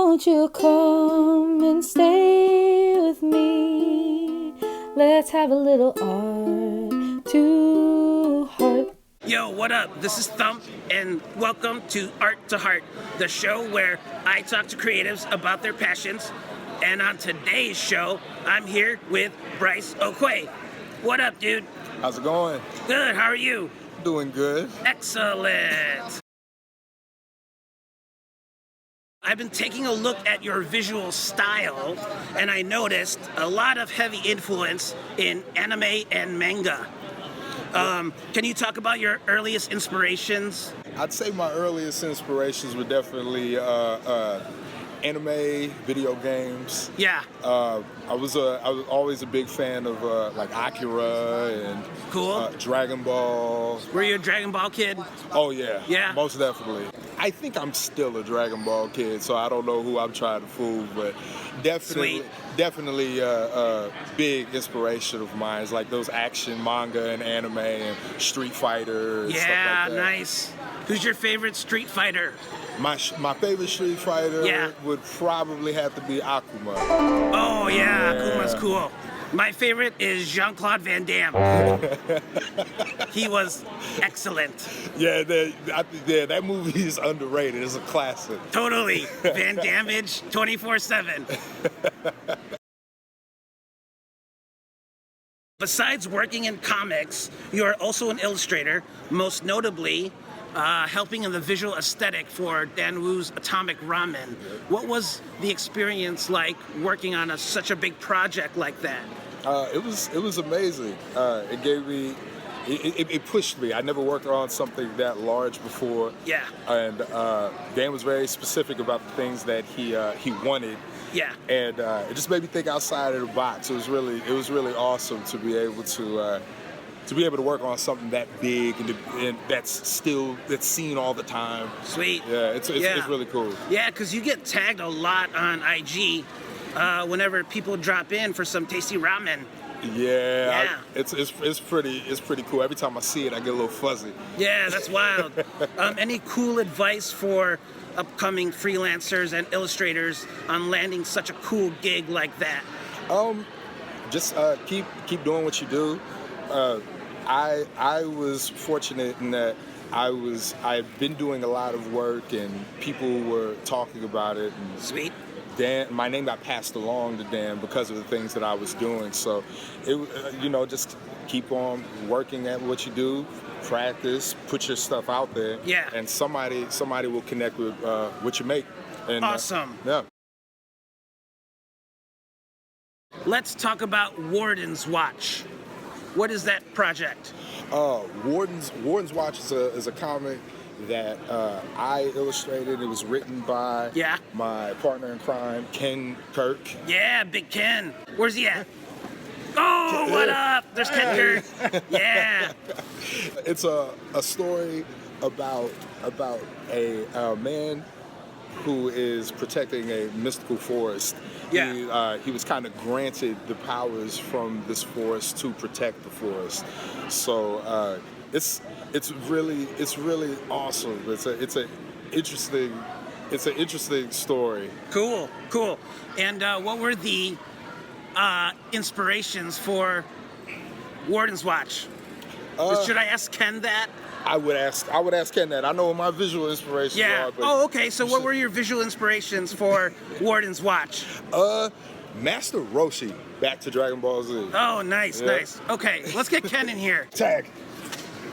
Won't you come and stay with me? Let's have a little art to heart. Yo, what up? This is Thump, and welcome to Art to Heart, the show where I talk to creatives about their passions. And on today's show, I'm here with Bryce Oquaye. What up, dude? How's it going? Good, how are you? Doing good. Excellent. I've been taking a look at your visual style, and I noticed a lot of heavy influence in anime and manga. Can you talk about your earliest inspirations? I'd say my earliest inspirations were definitely anime, video games. Yeah. I was always a big fan of like Akira and Cool. Dragon Ball. Were you a Dragon Ball kid? Oh yeah. Yeah? Most definitely. I think I'm still a Dragon Ball kid, so I don't know who I'm trying to fool, but definitely, Sweet. definitely a big inspiration of mine is like those action manga and anime and Street Fighter and stuff Yeah, like that. nice. Who's your favorite Street Fighter? My favorite Street Fighter Yeah. would probably have to be Akuma. Oh yeah, Yeah. Akuma's cool. My favorite is Jean-Claude Van Damme. He was excellent. Yeah, that movie is underrated. It's a classic. Totally. Van Dammage 24/7. Besides working in comics, you are also an illustrator, most notably helping in the visual aesthetic for Dan Wu's Atomic Ramen. What was the experience like working on such a big project like that? It was amazing. It gave me, it pushed me. I never worked on something that large before. Yeah. And Dan was very specific about the things that he wanted. Yeah. And it just made me think outside of the box. It was really awesome to be able to work on something that big and that's seen all the time. Sweet. Yeah, it's really cool. Yeah, because you get tagged a lot on IG whenever people drop in for some tasty ramen. Yeah. It's pretty cool. Every time I see it, I get a little fuzzy. Yeah, that's wild. Any cool advice for upcoming freelancers and illustrators on landing such a cool gig like that? Just keep doing what you do. I was fortunate in that I've been doing a lot of work and people were talking about it. And Sweet. Dan, my name got passed along to Dan because of the things that I was doing. So, just keep on working at what you do, practice, put your stuff out there. Yeah. And somebody will connect with what you make. And, Awesome. Yeah. Let's talk about Wardens Watch. What is that project? Wardens Watch is a comic that I illustrated. It was written by my partner in crime, Ken Kirk. Yeah, Big Ken. Where's he at? Oh, what up? There's Ken Kirk. Yeah. It's a story about a man who is protecting a mystical forest. Yeah. He was kind of granted the powers from this forest to protect the forest. So it's really awesome. It's an interesting story. Cool. And what were the inspirations for Wardens Watch? Should I ask Ken that? I would ask Ken that. I know what my visual inspirations are. But okay. So what were your visual inspirations for Wardens Watch? Master Roshi, back to Dragon Ball Z. Oh, nice. Okay, let's get Ken in here. Tag.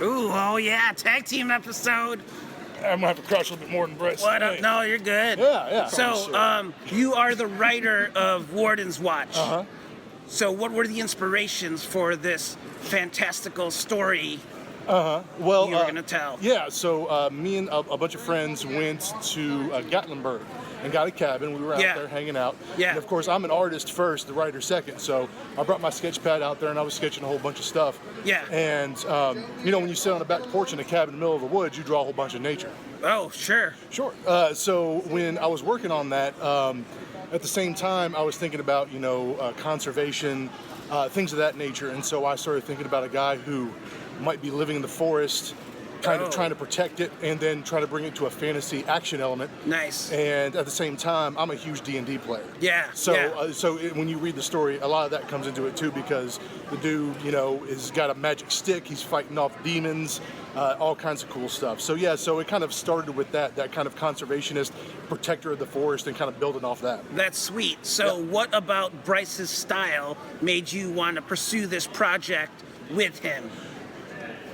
Ooh, oh yeah, tag team episode. I'm gonna have to crouch a little bit more than Bryce. What up? No, you're good. Yeah. So, you are the writer of Wardens Watch. Uh-huh. So what were the inspirations for this fantastical story Well, you were going to tell? Yeah, so me and a bunch of friends went to Gatlinburg and got a cabin. We were out there hanging out. Yeah. And of course, I'm an artist first, the writer second. So I brought my sketch pad out there and I was sketching a whole bunch of stuff. Yeah. And, when you sit on the back porch in a cabin in the middle of the woods, you draw a whole bunch of nature. Oh, sure. Sure. So when I was working on that, at the same time, I was thinking about, conservation, things of that nature. And so I started thinking about a guy who might be living in the forest, kind of trying to protect it and then try to bring it to a fantasy action element. Nice. And at the same time, I'm a huge D&D player. Yeah. So yeah. When you read the story, a lot of that comes into it too, because the dude, you know, has got a magic stick. He's fighting off demons, all kinds of cool stuff. So yeah, so it kind of started with that kind of conservationist, protector of the forest, and kind of building off that. That's sweet. So what about Bryce's style made you want to pursue this project with him?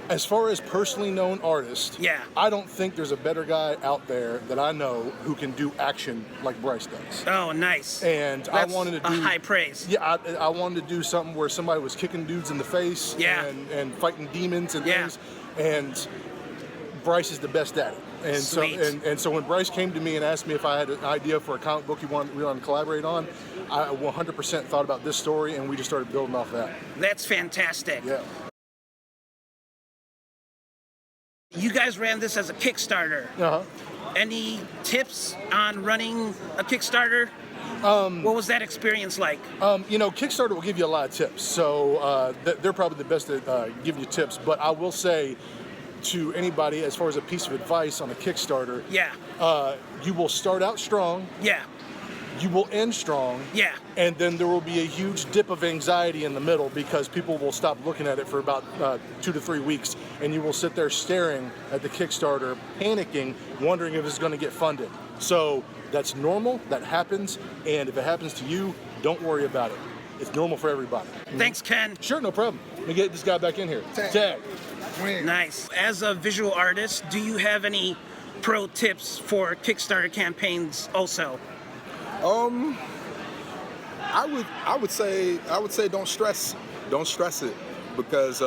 As far as personally known artists, yeah, I don't think there's a better guy out there that I know who can do action like Bryce does. Oh, nice. And that's I wanted to do high praise. Yeah, I wanted to do something where somebody was kicking dudes in the face, yeah, and fighting demons and yeah, things. And Bryce is the best at it. And sweet. so when Bryce came to me and asked me if I had an idea for a comic book we wanted to collaborate on, I 100% thought about this story, and we just started building off that. That's fantastic. Yeah. You guys ran this as a Kickstarter. Uh-huh. Any tips on running a Kickstarter? What was that experience like? You know, Kickstarter will give you a lot of tips, so they're probably the best at giving you tips. But I will say to anybody, as far as a piece of advice on a Kickstarter, yeah, you will start out strong. Yeah. You will end strong. Yeah. And then there will be a huge dip of anxiety in the middle, because people will stop looking at it for about 2 to 3 weeks, and you will sit there staring at the Kickstarter, panicking, wondering if it's going to get funded. So that's normal, that happens, and if it happens to you, don't worry about it. It's normal for everybody. Thanks, Ken. Sure, no problem. Let me get this guy back in here. Tag. Nice. As a visual artist, do you have any pro tips for Kickstarter campaigns also? I would say don't stress it, because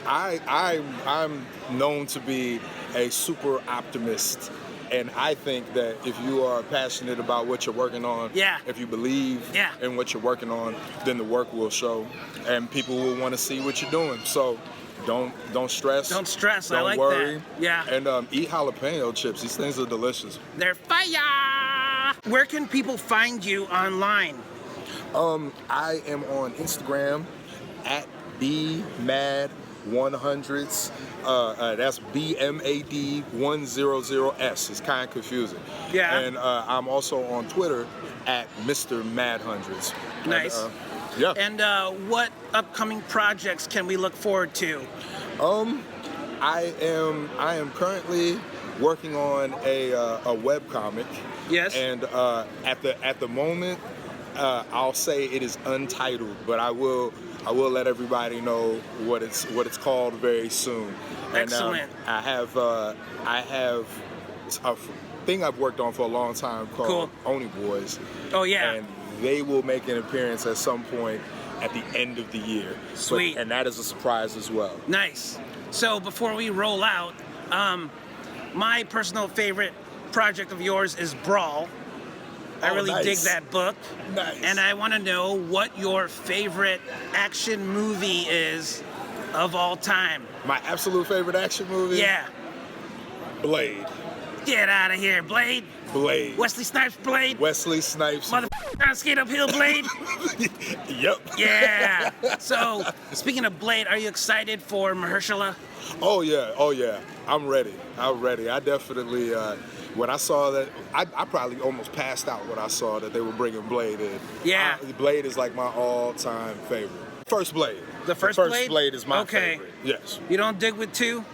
I'm known to be a super optimist, and I think that if you are passionate about what you're working on, yeah, if you believe yeah, in what you're working on, then the work will show, and people will want to see what you're doing. So don't stress. Don't stress. Don't I like worry. that. Yeah. And eat jalapeno chips. These things are delicious. They're fire. Where can people find you online? I am on Instagram at bmad100s. That's BMAD100S. It's kind of confusing. Yeah. And I'm also on Twitter at Mr. Mad100s. Nice. And, yeah. And what upcoming projects can we look forward to? I am currently working on a web comic. Yes. And at the moment, I'll say it is untitled, but I will let everybody know what it's called very soon. Excellent. And I have a thing I've worked on for a long time called Oni Boyz. Oh yeah. And they will make an appearance at some point at the end of the year. Sweet. And that is a surprise as well. Nice. So before we roll out, my personal favorite project of yours is Brawl. I really dig that book. Nice. And I want to know what your favorite action movie is of all time. My absolute favorite action movie? Yeah. Blade. Get out of here, Blade. Blade. Wesley Snipes, Blade. Wesley Snipes. Motherfucker trying to skate uphill, Blade. Yep. Yeah. So, speaking of Blade, are you excited for Mahershala? Oh yeah. I'm ready. I definitely, when I saw that, I probably almost passed out when I saw that they were bringing Blade in. Yeah. Blade is like my all-time favorite. First Blade. The first Blade? Blade is my favorite. Yes. You don't dig with 2?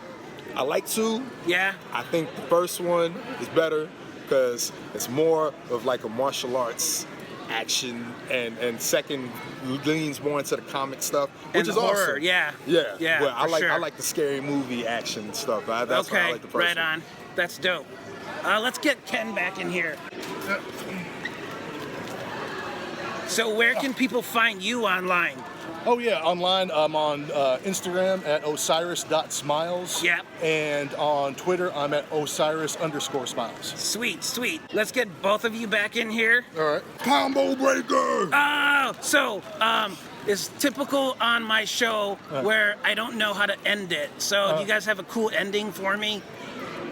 I like 2. Yeah. I think the first one is better because it's more of like a martial arts action, and second leans more into the comic stuff, which is horror, awesome. Yeah. But I sure. like the scary movie action stuff. That's why I like the first right one. on. That's dope. Let's get Ken back in here. So where can people find you online? Oh yeah, online I'm on Instagram at osiris.smiles. Yep. And on Twitter I'm at osiris_smiles. Sweet. Let's get both of you back in here. All right. Combo breaker! Oh, so it's typical on my show where I don't know how to end it. So do you guys have a cool ending for me?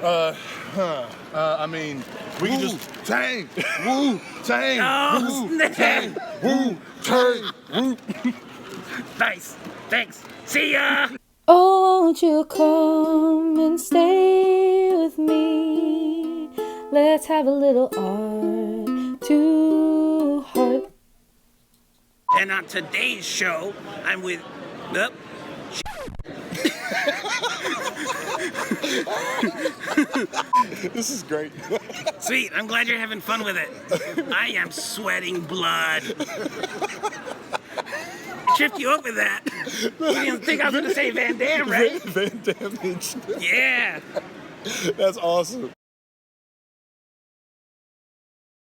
I mean, we can just Tang! Woo! Tang! Oh, Woo! snap. Tang! Woo! Tang! Woo! Nice. Thanks. See ya. Oh, Won't you come and stay with me? Let's have a little art to heart. And on today's show, I'm with. Oh, This is great. sweet, I'm glad you're having fun with it. I am sweating blood. I tripped you up with that. You didn't think I was going to say Van Damme, right? Van Damme. Yeah. That's awesome.